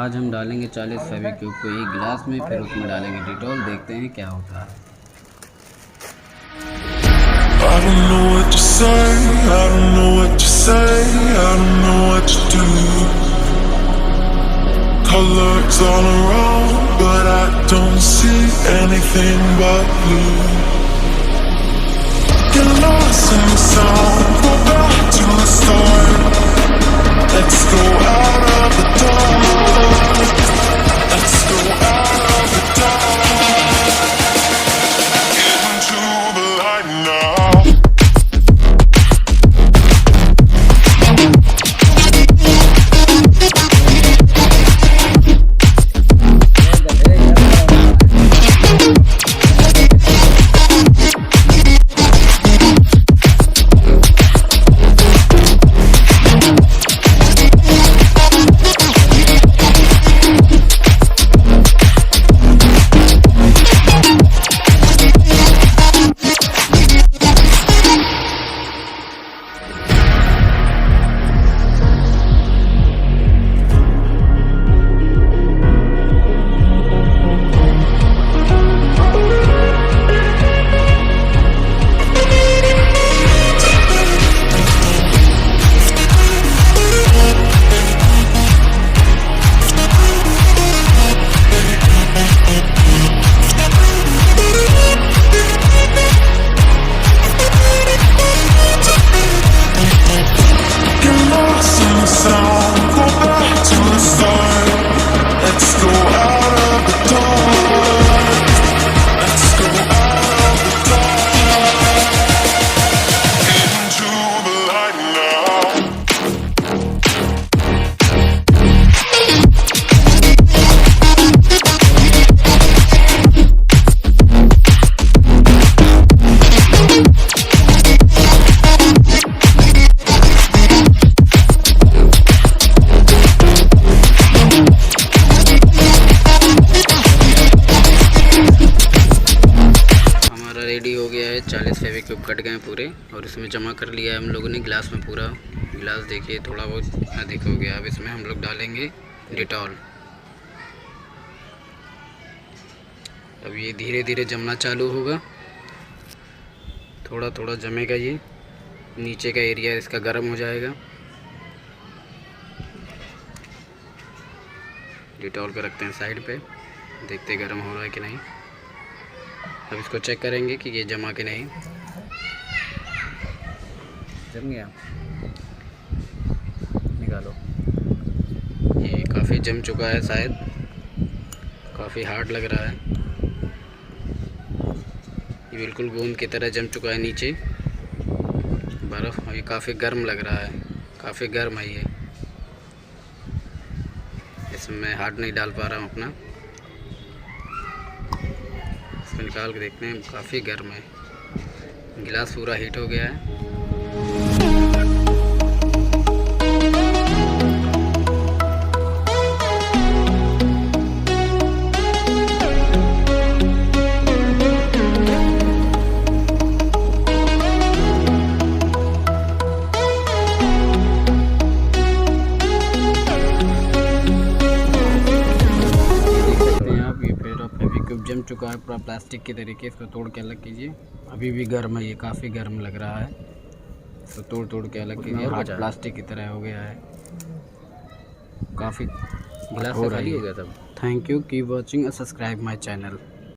आज हम डालेंगे 40 फेविक्विक को एक गिलास में, फिर उसमें डालेंगे डेटॉल। देखते हैं क्या होता है। I don't know what to say, I don't know what to say, I don't know what to do. Colors all around, but I don't see anything but blue. Get lost in the sound, go back to the start. Let's go out of the dark. Let's go out of the dark. Get into the light now. Ready हो गया है। 40 Fevikwik cut गए पूरे और इसमें जमा कर लिया है हम लोगों ने गिलास में। पूरा गिलास देखिए थोड़ा बहुत अधिक हो गया। अब इसमें हम लोग डालेंगे डेटॉल। अब ये धीरे धीरे जमना चालू होगा, थोड़ा थोड़ा जमेगा। ये नीचे का एरिया इसका गर्म हो जाएगा। डेटॉल को रखते हैं साइड पे, देखते गर्म हो रहा है कि नहीं। अब इसको चेक करेंगे कि ये जमा कि नहीं। जम गया, निकालो। ये काफ़ी जम चुका है, शायद काफ़ी हार्ड लग रहा है। ये बिल्कुल गोंद की तरह जम चुका है नीचे बर्फ़। और ये काफ़ी गर्म लग रहा है, काफ़ी गर्म है ये। इसमें मैं हाथ नहीं डाल पा रहा हूँ अपना। इसको निकाल के देखते हैं, काफ़ी गर्म है। गिलास पूरा हीट हो गया है। जम चुका है पूरा प्लास्टिक के तरीके। इसको तोड़ के अलग कीजिए। अभी भी गर्म है ये, काफ़ी गर्म लग रहा है। इसको तोड़ तोड़ के अलग कीजिए। हार्ड प्लास्टिक की तरह हो गया है, काफ़ी गिलास खाली हो गया तब। Thank you, keep watching, subscribe my channel.